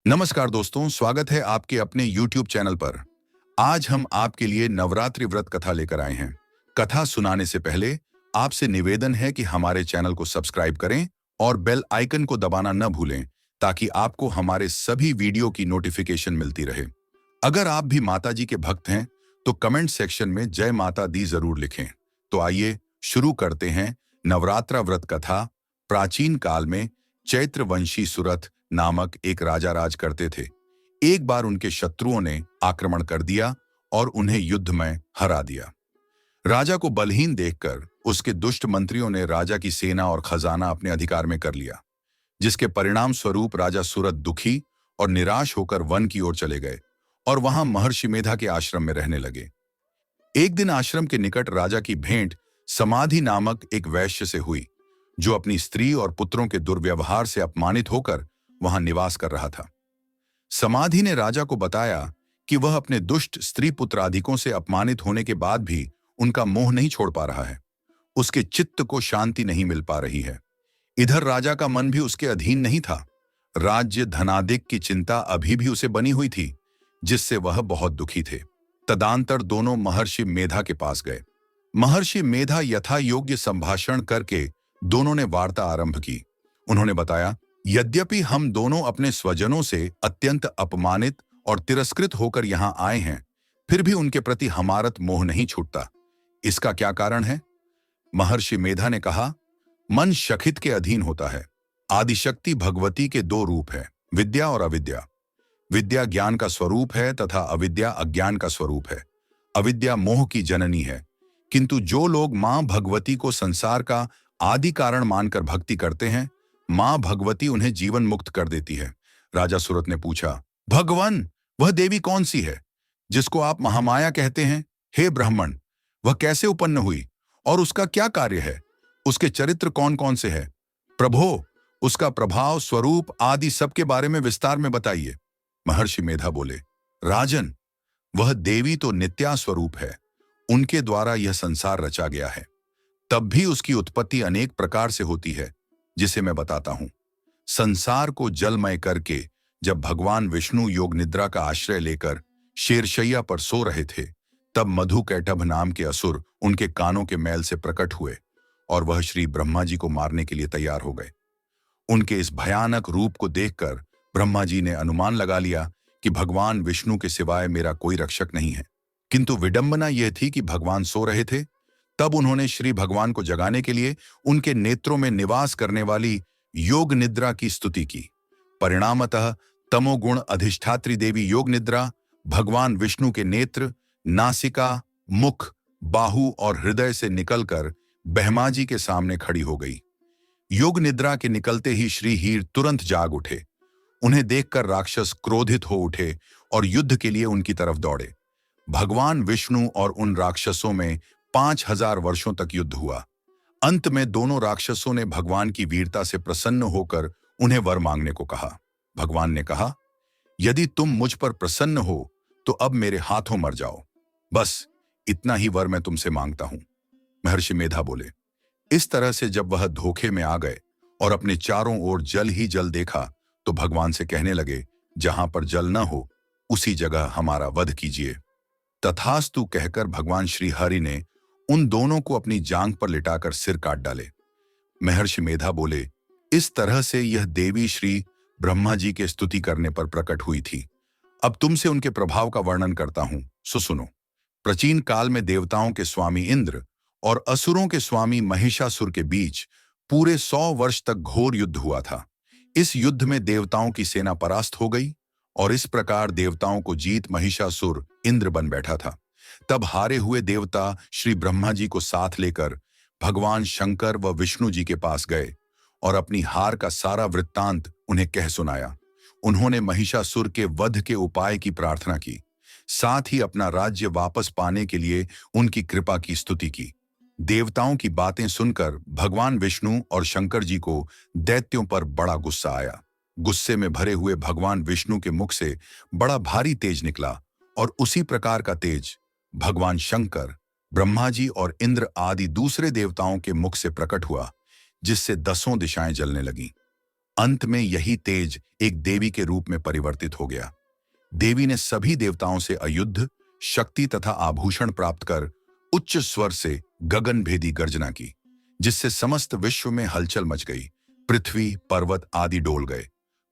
नमस्कार दोस्तों, स्वागत है आपके अपने YouTube चैनल पर। आज हम आपके लिए नवरात्रि व्रत कथा लेकर आए हैं। कथा सुनाने से पहले आपसे निवेदन है कि हमारे चैनल को सब्सक्राइब करें और बेल आइकन को दबाना न भूलें ताकि आपको हमारे सभी वीडियो की नोटिफिकेशन मिलती रहे। अगर आप भी माता जी के भक्त हैं तो कमेंट सेक्शन में जय माता दी जरूर लिखें। तो आइए शुरू करते हैं नवरात्रा व्रत कथा। प्राचीन काल में चैत्रवंशी सुरथ नामक एक राजा राज करते थे। एक बार उनके शत्रुओं ने आक्रमण कर दिया और उन्हें युद्ध में हरा दिया। राजा को बलहीन देखकर उसके दुष्ट मंत्रियों ने राजा की सेना और खजाना अपने अधिकार में कर लिया, जिसके परिणाम स्वरूप राजा सूरत दुखी और निराश होकर वन की ओर चले गए और वहां महर्षि मेधा के आश्रम में रहने लगे। एक दिन आश्रम के निकट राजा की भेंट समाधि नामक एक वैश्य से हुई, जो अपनी स्त्री और पुत्रों के दुर्व्यवहार से अपमानित होकर वहां निवास कर रहा था। समाधि ने राजा को बताया कि वह अपने दुष्ट स्त्री पुत्रादिकों से अपमानित होने के बाद भी उनका मोह नहीं छोड़ पा रहा है। उसके चित्त को शांति नहीं मिल पा रही है। इधर राजा का मन भी उसके अधीन नहीं था। राज्य धनादिक की चिंता अभी भी उसे बनी हुई थी, जिससे वह बहुत दुखी थे। तदांतर दोनों महर्षि मेधा के पास गए। महर्षि मेधा यथा योग्य संभाषण करके दोनों ने वार्ता आरंभ की। उन्होंने बताया, यद्यपि हम दोनों अपने स्वजनों से अत्यंत अपमानित और तिरस्कृत होकर यहाँ आए हैं, फिर भी उनके प्रति हमारा मोह नहीं छूटता। इसका क्या कारण है? महर्षि मेधा ने कहा, मन शकित के अधीन होता है। आदिशक्ति भगवती के दो रूप है, विद्या और अविद्या। विद्या ज्ञान का स्वरूप है तथा अविद्या अज्ञान का स्वरूप है। अविद्या मोह की जननी है, किंतु जो लोग मां भगवती को संसार का आदि कारण मानकर भक्ति करते हैं, मां भगवती उन्हें जीवन मुक्त कर देती है। राजा सूरत ने पूछा, भगवान, वह देवी कौन सी है जिसको आप महामाया कहते हैं? हे ब्राह्मण, वह कैसे उत्पन्न हुई और उसका क्या कार्य है? उसके चरित्र कौन कौन से हैं? प्रभो, उसका प्रभाव स्वरूप आदि सबके बारे में विस्तार में बताइए। महर्षि मेधा बोले, राजन, वह देवी तो नित्या स्वरूप है। उनके द्वारा यह संसार रचा गया है। तब भी उसकी उत्पत्ति अनेक प्रकार से होती है, जिसे मैं बताता हूं। संसार को जलमय करके जब भगवान विष्णु योग निद्रा का आश्रय लेकर शेरशैया पर सो रहे थे, तब मधुकैटभ नाम के असुर उनके कानों के मैल से प्रकट हुए और वह श्री ब्रह्मा जी को मारने के लिए तैयार हो गए। उनके इस भयानक रूप को देखकर ब्रह्मा जी ने अनुमान लगा लिया कि भगवान विष्णु के सिवाय मेरा कोई रक्षक नहीं है। किंतु विडंबना यह थी कि भगवान सो रहे थे। तब उन्होंने श्री भगवान को जगाने के लिए उनके नेत्रों में निवास करने वाली योग निद्रा की स्तुति की। परिणामतः तमोगुण अधिष्ठात्री देवी योग निद्रा भगवान विष्णु के नेत्र, नासिका, मुख, बाहु और हृदय से निकलकर ब्रह्मा जी के सामने खड़ी हो गई। योग निद्रा के निकलते ही श्री हीर तुरंत जाग उठे। उन्हें देखकर राक्षस क्रोधित हो उठे और युद्ध के लिए उनकी तरफ दौड़े। भगवान विष्णु और उन राक्षसों में 5000 वर्षों तक युद्ध हुआ। अंत में दोनों राक्षसों ने भगवान की वीरता से प्रसन्न होकर उन्हें वर मांगने को कहा। भगवान ने कहा, यदि तुम मुझ पर प्रसन्न हो तो अब मेरे हाथों मर जाओ। बस इतना ही वर मैं तुमसे मांगता हूं। महर्षि मेधा बोले। इस तरह से जब वह धोखे में आ गए और अपने चारों ओर जल ही जल देखा, तो भगवान से कहने लगे, जहां पर जल न हो उसी जगह हमारा वध कीजिए। तथास्तु कहकर भगवान श्री हरि ने उन दोनों को अपनी जांघ पर लिटाकर सिर काट डाले। महर्षि मेधा बोले, इस तरह से यह देवी श्री ब्रह्मा जी के स्तुति करने पर प्रकट हुई थी। अब तुमसे उनके प्रभाव का वर्णन करता हूं, सो सुनो। प्राचीन काल में देवताओं के स्वामी इंद्र और असुरों के स्वामी महिषासुर के बीच पूरे 100 वर्ष तक घोर युद्ध हुआ था। इस युद्ध में देवताओं की सेना परास्त हो गई और इस प्रकार देवताओं को जीत महिषासुर इंद्र बन बैठा था। तब हारे हुए देवता श्री ब्रह्मा जी को साथ लेकर भगवान शंकर व विष्णु जी के पास गए और अपनी हार का सारा वृत्तांत उन्हें कह सुनाया। उन्होंने महिषासुर के वध के उपाय की प्रार्थना की, साथ ही अपना राज्य वापस पाने के लिए उनकी कृपा की स्तुति की। देवताओं की बातें सुनकर भगवान विष्णु और शंकर जी को दैत्यों पर बड़ा गुस्सा आया। गुस्से में भरे हुए भगवान विष्णु के मुख से बड़ा भारी तेज निकला और उसी प्रकार का तेज भगवान शंकर, ब्रह्मा जी और इंद्र आदि दूसरे देवताओं के मुख से प्रकट हुआ, जिससे 10 दिशाएं जलने लगीं। अंत में यही तेज एक देवी के रूप में परिवर्तित हो गया। देवी ने सभी देवताओं से अयुद्ध, शक्ति तथा आभूषण प्राप्त कर उच्च स्वर से गगनभेदी गर्जना की, जिससे समस्त विश्व में हलचल मच गई। पृथ्वी, पर्वत आदि डोल गए।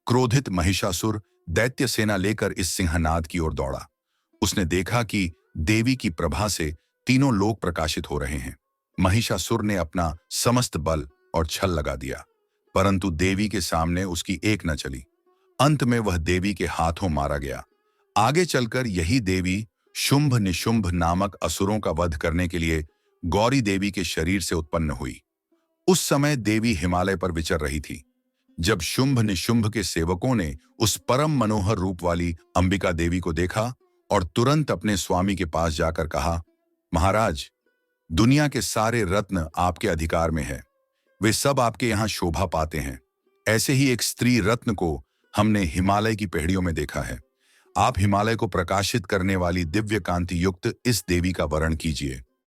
क्रोधित महिषासुर दैत्य सेना लेकर इस सिंहनाद की ओर दौड़ा। उसने देखा कि देवी की प्रभा से तीनों लोक प्रकाशित हो रहे हैं। महिषासुर ने अपना समस्त बल और छल लगा दिया, परंतु देवी के सामने उसकी एक न चली। अंत में वह देवी के हाथों मारा गया। आगे चलकर यही देवी शुंभ निशुंभ नामक असुरों का वध करने के लिए गौरी देवी के शरीर से उत्पन्न हुई। उस समय देवी हिमालय पर विचर रही थी। जब शुंभ निशुंभ के सेवकों ने उस परम मनोहर रूप वाली अंबिका देवी को देखा और तुरंत अपने स्वामी के पास जाकर कहा, महाराज, दुनिया के सारे रत्न आपके अधिकार में है। वे सब आपके यहाँ शोभा पाते हैं। ऐसे ही एक स्त्री रत्न को हमने हिमालय की पहाड़ियों में देखा है। आप हिमालय को प्रकाशित करने वाली दिव्य कांति युक्त इस देवी का वर्ण कीजिए।